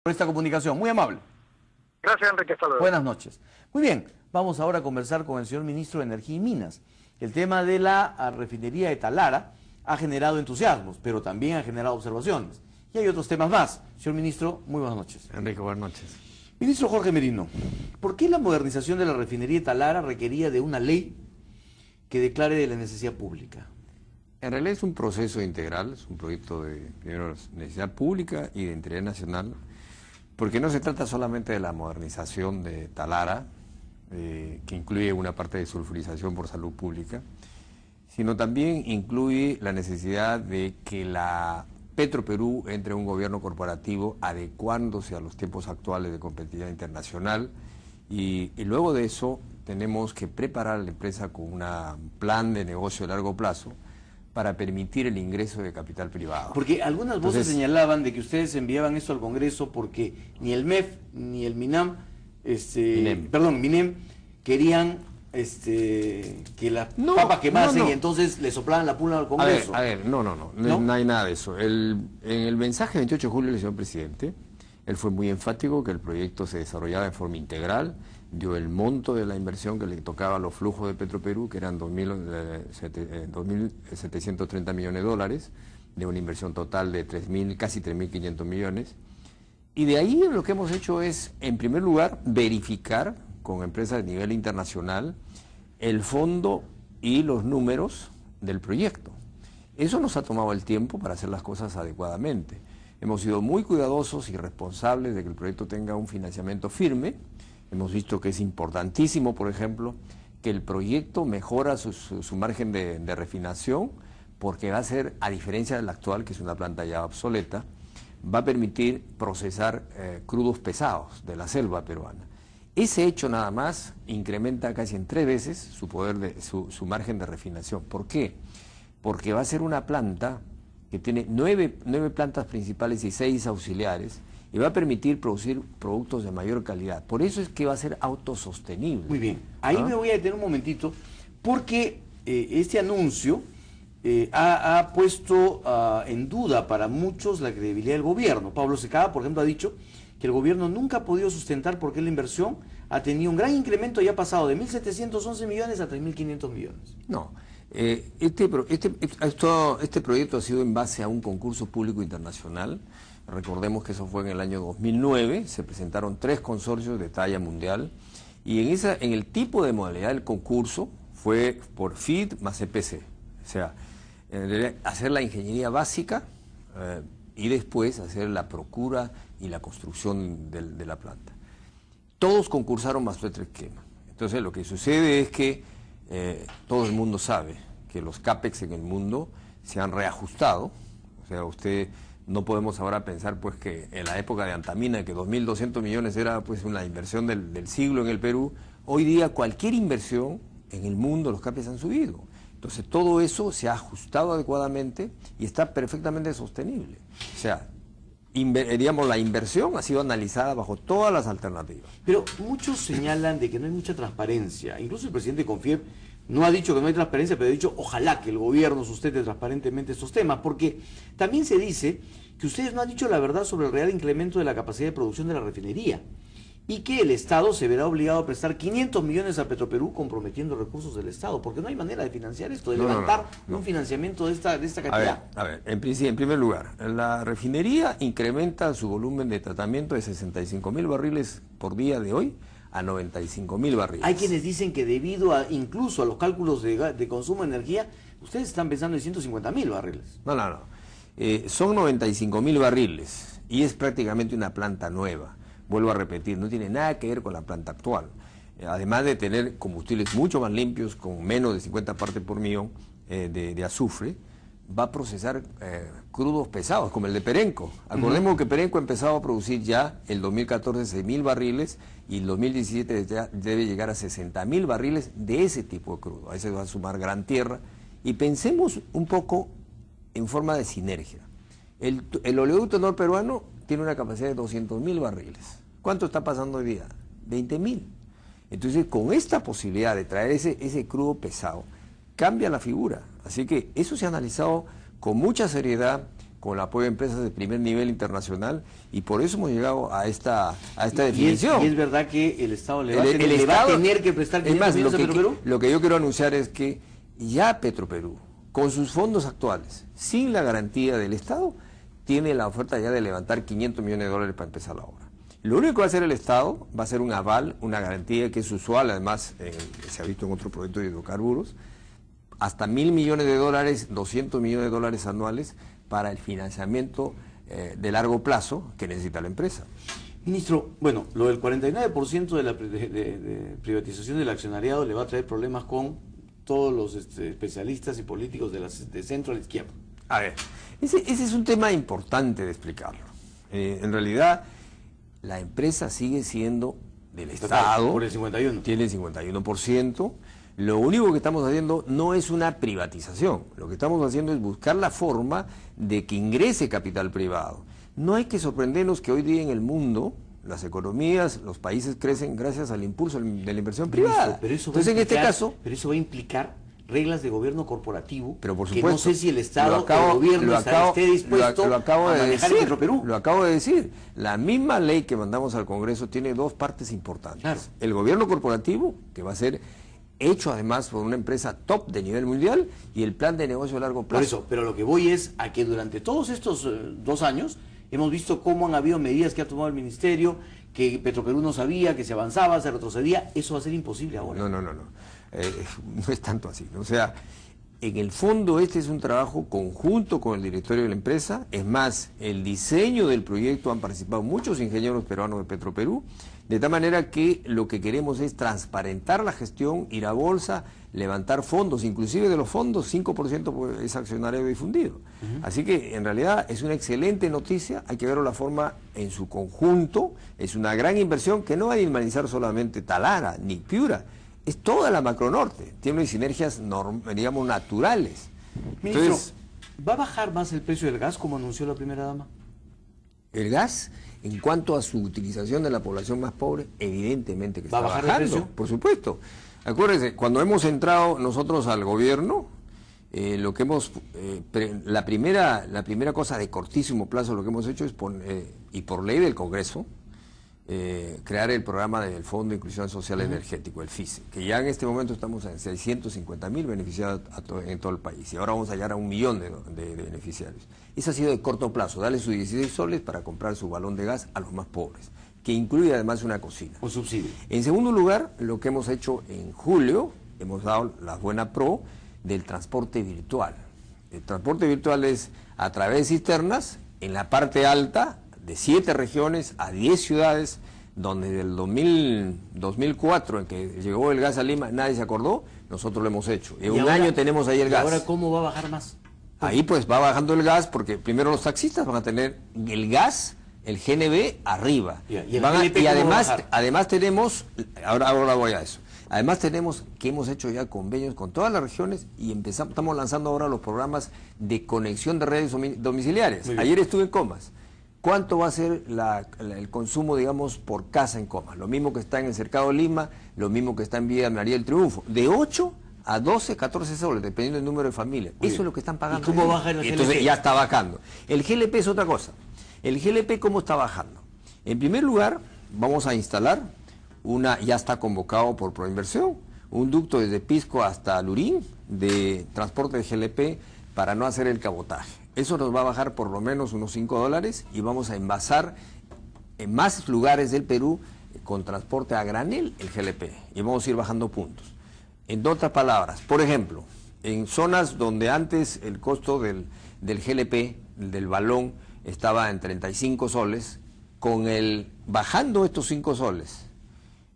Por esta comunicación. Muy amable. Gracias, Enrique. Hasta luego. Buenas noches. Muy bien, vamos ahora a conversar con el señor ministro de Energía y Minas. El tema de la refinería de Talara ha generado entusiasmos, pero también ha generado observaciones. Y hay otros temas más. Señor ministro, muy buenas noches. Enrique, buenas noches. Ministro Jorge Merino, ¿por qué la modernización de la refinería de Talara requería de una ley que declare de la necesidad pública? En realidad es un proceso integral, es un proyecto de, primero, necesidad pública y de interés nacional, porque no se trata solamente de la modernización de Talara, que incluye una parte de sulfurización por salud pública, sino también incluye la necesidad de que la Petroperú entre en un gobierno corporativo adecuándose a los tiempos actuales de competitividad internacional, y luego de eso tenemos que preparar a la empresa con un plan de negocio a largo plazo para permitir el ingreso de capital privado. Porque algunas voces señalaban de que ustedes enviaban esto al Congreso porque ni el MEF ni el MINAM, MINEM, querían que las papas quemasen y entonces le soplaban la pula al Congreso. No hay nada de eso. En el mensaje del 28 de julio del señor presidente, él fue muy enfático que el proyecto se desarrollaba en forma integral, dio el monto de la inversión que le tocaba a los flujos de Petroperú, que eran 2.730 millones de dólares, de una inversión total de casi 3.500 millones. Y de ahí lo que hemos hecho es, en primer lugar, verificar con empresas de nivel internacional el fondo y los números del proyecto. Eso nos ha tomado el tiempo para hacer las cosas adecuadamente. Hemos sido muy cuidadosos y responsables de que el proyecto tenga un financiamiento firme. Hemos visto que es importantísimo, por ejemplo, que el proyecto mejora su margen de refinación, porque va a ser, a diferencia del actual, que es una planta ya obsoleta, va a permitir procesar crudos pesados de la selva peruana. Ese hecho nada más incrementa casi en 3 veces su margen de refinación. ¿Por qué? Porque va a ser una planta que tiene 9 plantas principales y 6 auxiliares, y va a permitir producir productos de mayor calidad. Por eso es que va a ser autosostenible. Muy bien. Ahí me voy a detener un momentito, porque este anuncio ha puesto en duda para muchos la credibilidad del gobierno. Pablo Secada, por ejemplo, ha dicho que el gobierno nunca ha podido sustentar porque la inversión ha tenido un gran incremento y ha pasado de 1.711 millones a 3.500 millones. No. Este proyecto ha sido en base a un concurso público internacional. Recordemos que eso fue en el año 2009, se presentaron 3 consorcios de talla mundial, y en el tipo de modalidad del concurso fue por FID más EPC, o sea, hacer la ingeniería básica y después hacer la procura y la construcción de la planta. Todos concursaron bajo este esquema. Entonces lo que sucede es que todo el mundo sabe que los CAPEX en el mundo se han reajustado, o sea, no podemos ahora pensar pues que en la época de Antamina, que 2.200 millones era pues una inversión del siglo en el Perú. Hoy día cualquier inversión en el mundo, los CAPEX han subido. Entonces todo eso se ha ajustado adecuadamente y está perfectamente sostenible. O sea, digamos, la inversión ha sido analizada bajo todas las alternativas. Pero muchos señalan de que no hay mucha transparencia. Incluso el presidente Confiep no ha dicho que no hay transparencia, pero ha dicho ojalá que el gobierno sustente transparentemente estos temas, porque también se dice que ustedes no han dicho la verdad sobre el real incremento de la capacidad de producción de la refinería y que el Estado se verá obligado a prestar 500 millones a Petroperú comprometiendo recursos del Estado, porque no hay manera de financiar esto, de levantar un financiamiento de esta cantidad. A ver, en primer lugar, la refinería incrementa su volumen de tratamiento de 65.000 barriles por día de hoy a 95.000 barriles. Hay quienes dicen que debido incluso a los cálculos de consumo de energía, ustedes están pensando en 150.000 barriles. No. Son 95.000 barriles y es prácticamente una planta nueva. Vuelvo a repetir, no tiene nada que ver con la planta actual. Además de tener combustibles mucho más limpios, con menos de 50 partes por millón de azufre, va a procesar crudos pesados, como el de Perenco. Acordemos que Perenco ha empezado a producir ya el 2014 6.000 barriles y el 2017 ya debe llegar a 60.000 barriles de ese tipo de crudo. A ese va a sumar Gran Tierra. Y pensemos un poco en forma de sinergia. El oleoducto norperuano tiene una capacidad de 200.000 barriles. ¿Cuánto está pasando hoy día? 20.000. Entonces, con esta posibilidad de traer ese crudo pesado, cambia la figura. Así que eso se ha analizado con mucha seriedad, con el apoyo de empresas de primer nivel internacional, y por eso hemos llegado a esta definición. Y es verdad que el Estado le va a tener que prestar 500 millones a Petroperú. Lo que yo quiero anunciar es que ya Petroperú, con sus fondos actuales, sin la garantía del Estado, tiene la oferta ya de levantar 500 millones de dólares para empezar la obra. Lo único que va a hacer el Estado va a ser un aval, una garantía que es usual, además se ha visto en otro proyecto de hidrocarburos, hasta 1.000 millones de dólares, 200 millones de dólares anuales para el financiamiento de largo plazo que necesita la empresa. Ministro, bueno, lo del 49% de la de privatización del accionariado le va a traer problemas con todos los especialistas y políticos de centro a la izquierda. A ver, ese es un tema importante de explicarlo. En realidad, la empresa sigue siendo del Estado. Por el 51%. Tiene el 51%. Lo único que estamos haciendo no es una privatización. Lo que estamos haciendo es buscar la forma de que ingrese capital privado. No hay que sorprendernos que hoy día en el mundo las economías, los países crecen gracias al impulso de la inversión privada. Pero eso Entonces, en este caso... Pero eso va a implicar reglas de gobierno corporativo, pero por supuesto, que no sé si el Estado o el gobierno esté dispuesto a manejar en Petroperú. Lo acabo de decir. La misma ley que mandamos al Congreso tiene dos partes importantes. Claro. El gobierno corporativo, que va a ser hecho además por una empresa top de nivel mundial, y el plan de negocio a largo plazo. Por eso, pero lo que voy es a que durante todos estos 2 años hemos visto cómo han habido medidas que ha tomado el Ministerio, que Petroperú no sabía, que se avanzaba, se retrocedía. Eso va a ser imposible ahora. No. No es tanto así. O sea, en el fondo este es un trabajo conjunto con el directorio de la empresa. Es más, el diseño del proyecto han participado muchos ingenieros peruanos de Petroperú, de tal manera que lo que queremos es transparentar la gestión, ir a bolsa, levantar fondos, inclusive de los fondos 5% es accionario difundido. Así que en realidad es una excelente noticia, hay que verlo la forma en su conjunto. Es una gran inversión que no va a dinamizar solamente Talara ni Piura, es toda la macronorte, tiene sinergias, digamos, naturales. Ministro, entonces, ¿va a bajar más el precio del gas como anunció la primera dama? El gas, en cuanto a su utilización de la población más pobre, evidentemente que ¿Va está a bajar bajando, el precio? por supuesto. Acuérdense, cuando hemos entrado nosotros al gobierno, lo que hemos, la primera cosa de cortísimo plazo, lo que hemos hecho es, y por ley del Congreso, crear el programa del Fondo de Inclusión Social Energético, el FISE, que ya en este momento estamos en 650.000 beneficiados en todo el país, y ahora vamos a llegar a 1 millón de beneficiarios. Eso ha sido de corto plazo, darle sus 16 soles para comprar su balón de gas a los más pobres, que incluye además una cocina. Un subsidio. En segundo lugar, lo que hemos hecho en julio, hemos dado la buena pro del transporte virtual. El transporte virtual es a través de cisternas, en la parte alta, de 7 regiones a 10 ciudades, donde del 2004, en que llegó el gas a Lima, nadie se acordó, nosotros lo hemos hecho. En un año tenemos ahí el gas. ¿Ahora cómo va a bajar más? Ahí pues va bajando el gas, porque primero los taxistas van a tener el gas, el GNB arriba. Y además tenemos, ahora voy a eso. Además tenemos que hemos hecho ya convenios con todas las regiones y estamos lanzando ahora los programas de conexión de redes domiciliarias. Ayer estuve en Comas. ¿Cuánto va a ser el consumo, digamos, por casa en Comas? Lo mismo que está en el Cercado de Lima, lo mismo que está en Villa María del Triunfo. De 8 a 12, 14 soles, dependiendo del número de familias. Eso es lo que están pagando. ¿Y cómo baja el GLP? Entonces ya está bajando. El GLP es otra cosa. El GLP, ¿cómo está bajando? En primer lugar, vamos a instalar ya está convocado por Proinversión, un ducto desde Pisco hasta Lurín de transporte de GLP para no hacer el cabotaje. Eso nos va a bajar por lo menos unos $5 y vamos a envasar en más lugares del Perú con transporte a granel el GLP y vamos a ir bajando puntos. En otras palabras, por ejemplo, en zonas donde antes el costo del GLP, del balón, estaba en 35 soles, bajando estos 5 soles,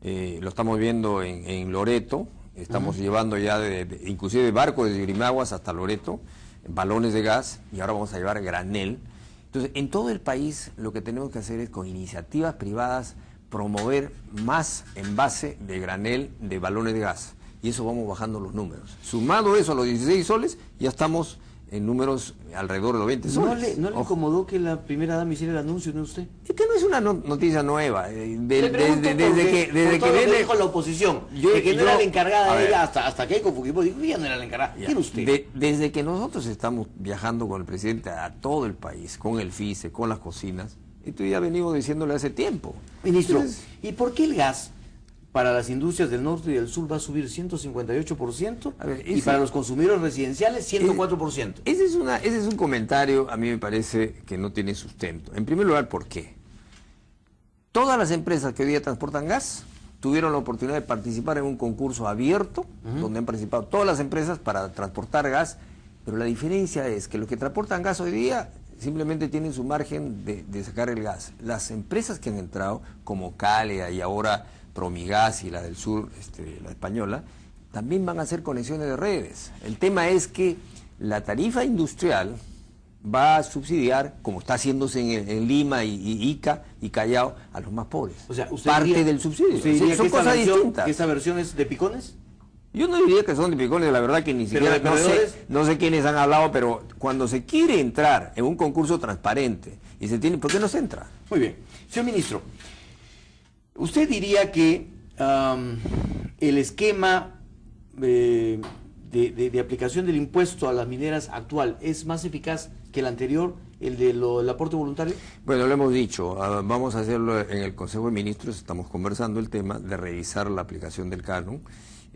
lo estamos viendo en Loreto, estamos llevando ya inclusive barcos desde Grimaguas hasta Loreto, balones de gas, y ahora vamos a llevar granel. Entonces, en todo el país lo que tenemos que hacer es con iniciativas privadas promover más envase de granel de balones de gas, y eso vamos bajando los números. Sumado eso a los 16 soles, ya estamos en números alrededor de los 20 soles. ¿No le incomodó que la primera dama hiciera el anuncio, no usted? Es que no es una noticia nueva. Desde que dijo la oposición, de que no era la encargada de ella, hasta Keiko Fujimori dijo que ella no era la encargada. ¿Quién usted? Desde que nosotros estamos viajando con el presidente a todo el país, con el FICE, con las cocinas, esto ya venimos diciéndole hace tiempo. Ministro, ¿y por qué el gas para las industrias del norte y del sur va a subir 158%, y para los consumidores residenciales 104%? Ese es un comentario, a mí me parece que no tiene sustento. En primer lugar, ¿por qué? Todas las empresas que hoy día transportan gas tuvieron la oportunidad de participar en un concurso abierto, donde han participado todas las empresas para transportar gas, pero la diferencia es que los que transportan gas hoy día simplemente tienen su margen de sacar el gas. Las empresas que han entrado, como Calea y ahora Promigas y la del sur, la española, también van a hacer conexiones de redes. El tema es que la tarifa industrial va a subsidiar, como está haciéndose en Lima y Ica y Callao, a los más pobres. O sea, ¿usted parte diría, del subsidio. ¿Usted diría son que cosas distintas. ¿Que esta versión es de picones? Yo no diría que son de picones, la verdad que ni siquiera no sé quiénes han hablado, pero cuando se quiere entrar en un concurso transparente y se tiene, ¿por qué no se entra? Muy bien. Señor ministro, ¿usted diría que el esquema de aplicación del impuesto a las mineras actual es más eficaz que el anterior, el del aporte voluntario? Bueno, lo hemos dicho, vamos a hacerlo en el Consejo de Ministros, estamos conversando el tema de revisar la aplicación del canon.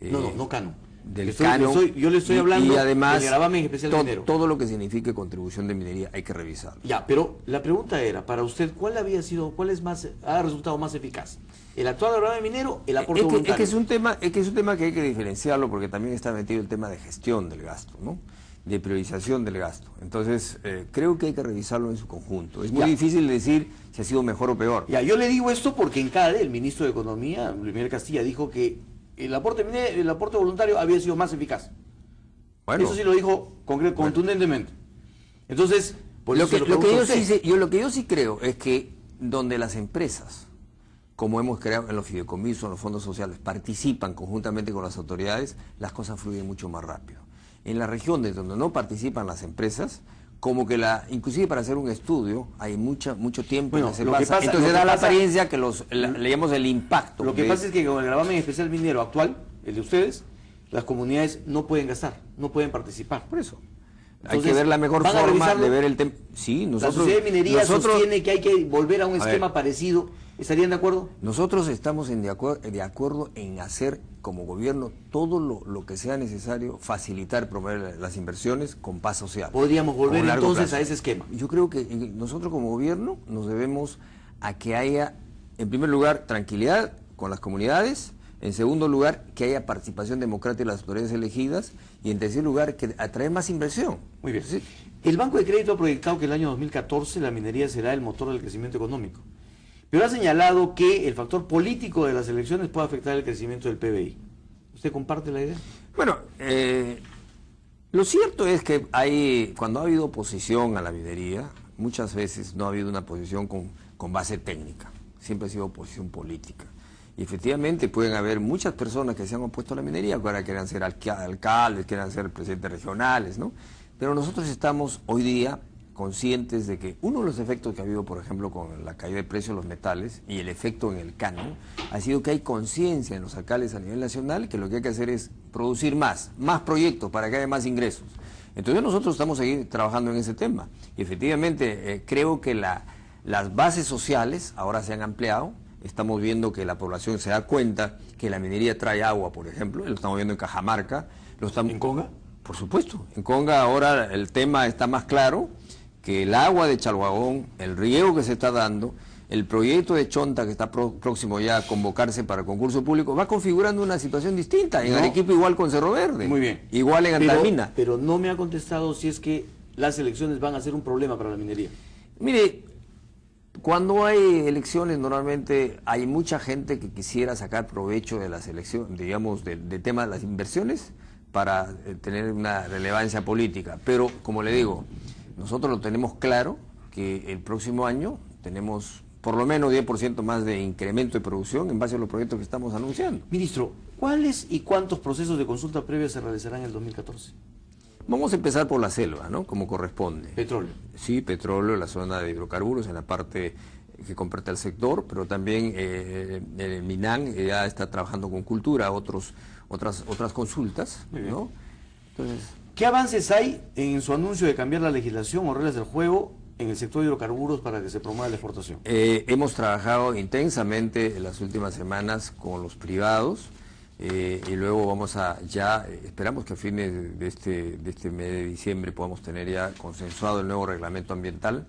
No canon. Del canon. Yo le estoy hablando y además, del gravamen especial minero. Todo lo que signifique contribución de minería hay que revisarlo. Ya, pero la pregunta era, para usted, ¿cuál ha resultado más eficaz? ¿El actual gravamen minero, el aporte voluntario? Es que es un tema que hay que diferenciarlo porque también está metido el tema de gestión del gasto, ¿no? De priorización del gasto. Entonces, creo que hay que revisarlo en su conjunto. Es muy difícil decir si ha sido mejor o peor. Ya, yo le digo esto porque en CADE el ministro de Economía, Luis Miguel Castilla, dijo que el aporte voluntario había sido más eficaz. Bueno, eso sí lo dijo contundentemente. Entonces, por lo eso que yo sí creo es que donde las empresas, como hemos creado en los fideicomisos, en los fondos sociales, participan conjuntamente con las autoridades, las cosas fluyen mucho más rápido. En las regiones donde no participan las empresas, como que inclusive para hacer un estudio hay mucho tiempo en ese pasa. Entonces da la apariencia que leemos el impacto. Lo que pasa es que con el gravamen especial minero actual, el de ustedes, las comunidades no pueden gastar, no pueden participar. Por eso. Entonces, hay que ver la mejor forma de ver el tema. Sí, nosotros. La Sociedad de Minería sostiene que hay que volver a un esquema parecido. ¿Estarían de acuerdo? Nosotros estamos de acuerdo en hacer como gobierno todo lo que sea necesario, facilitar, promover las inversiones con paz social. ¿Podríamos volver entonces a ese esquema? Yo creo que nosotros como gobierno nos debemos a que haya, en primer lugar, tranquilidad con las comunidades, en segundo lugar, que haya participación democrática de las autoridades elegidas, y en tercer lugar, que atraer más inversión. Muy bien. ¿Sí? El Banco de Crédito ha proyectado que el año 2014 la minería será el motor del crecimiento económico, pero ha señalado que el factor político de las elecciones puede afectar el crecimiento del PBI. ¿Usted comparte la idea? Bueno, lo cierto es que cuando ha habido oposición a la minería, muchas veces no ha habido una posición con base técnica, siempre ha sido oposición política. Y efectivamente pueden haber muchas personas que se han opuesto a la minería, que ahora quieran ser alcaldes, quieran ser presidentes regionales, ¿no? Pero nosotros estamos hoy día conscientes de que uno de los efectos que ha habido, por ejemplo, con la caída de precios de los metales y el efecto en el canon, ha sido que hay conciencia en los alcaldes a nivel nacional que lo que hay que hacer es producir más proyectos para que haya más ingresos. Entonces nosotros estamos seguir trabajando en ese tema. Y efectivamente creo que las bases sociales ahora se han ampliado. Estamos viendo que la población se da cuenta que la minería trae agua, por ejemplo, lo estamos viendo en Cajamarca. ¿En Conga? Por supuesto. En Conga ahora el tema está más claro, que el agua de Chalhuagón, el riego que se está dando, el proyecto de Chonta que está próximo ya a convocarse para el concurso público, va configurando una situación distinta. En Arequipa igual con Cerro Verde. Muy bien. Igual en Antamina. Pero no me ha contestado si es que las elecciones van a ser un problema para la minería. Mire, cuando hay elecciones normalmente hay mucha gente que quisiera sacar provecho de las elecciones, digamos, del tema de las inversiones para tener una relevancia política. Pero, como le digo, nosotros lo tenemos claro que el próximo año tenemos por lo menos 10% más de incremento de producción en base a los proyectos que estamos anunciando. Ministro, ¿cuáles y cuántos procesos de consulta previa se realizarán en el 2014? Vamos a empezar por la selva, ¿no? Como corresponde. Petróleo. Sí, petróleo, la zona de hidrocarburos, en la parte que compete al sector, pero también el MINAN ya está trabajando con cultura, otras consultas, ¿no? Entonces, ¿qué avances hay en su anuncio de cambiar la legislación o reglas del juego en el sector de hidrocarburos para que se promueva la exportación? Hemos trabajado intensamente en las últimas semanas con los privados y luego vamos a esperamos que a fines de este mes de diciembre podamos tener ya consensuado el nuevo reglamento ambiental,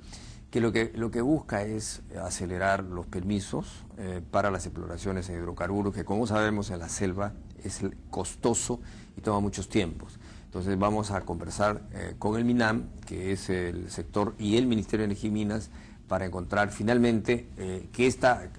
que lo que busca es acelerar los permisos para las exploraciones en hidrocarburos, que como sabemos en la selva es costoso y toma muchos tiempos. Entonces vamos a conversar con el MINAM, que es el sector, y el Ministerio de Energía y Minas, para encontrar finalmente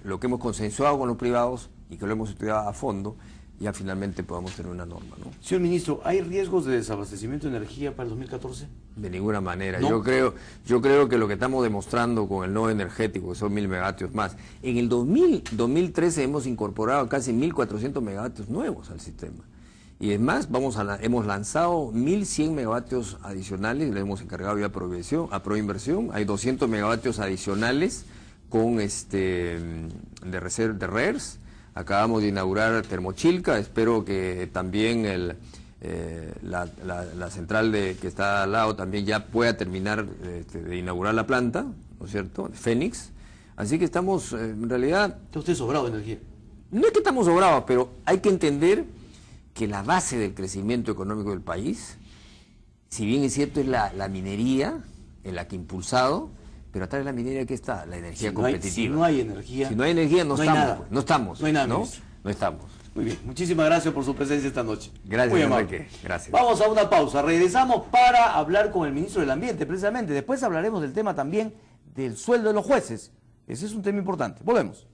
lo que hemos consensuado con los privados y que lo hemos estudiado a fondo, ya finalmente podamos tener una norma, ¿no? Señor ministro, ¿hay riesgos de desabastecimiento de energía para el 2014? De ninguna manera. ¿No? Yo creo que lo que estamos demostrando con el nodo energético, que son 1000 megavatios más, en el 2013 hemos incorporado casi 1400 megavatios nuevos al sistema. Y es más, hemos lanzado 1100 megavatios adicionales, le hemos encargado ya a Proinversión, hay 200 megavatios adicionales con de RERS. Acabamos de inaugurar Termochilca, espero que también la central que está al lado también ya pueda terminar de inaugurar la planta, ¿no es cierto?, Fénix. Así que estamos, en realidad... ¿Está usted sobrado de energía? No es que estamos sobrados, pero hay que entender que la base del crecimiento económico del país, si bien es cierto es la minería, en la que ha impulsado, pero atrás de la minería, ¿qué está? La energía competitiva. Si no hay energía... Si no hay energía, no estamos. Nada. Pues, no estamos. No hay nada, ¿no? ministro. No estamos. Muy bien, muchísimas gracias por su presencia esta noche. Gracias, muy amable. Enrique. Gracias. Vamos a una pausa, regresamos para hablar con el ministro del Ambiente, precisamente. Después hablaremos del tema también del sueldo de los jueces. Ese es un tema importante. Volvemos.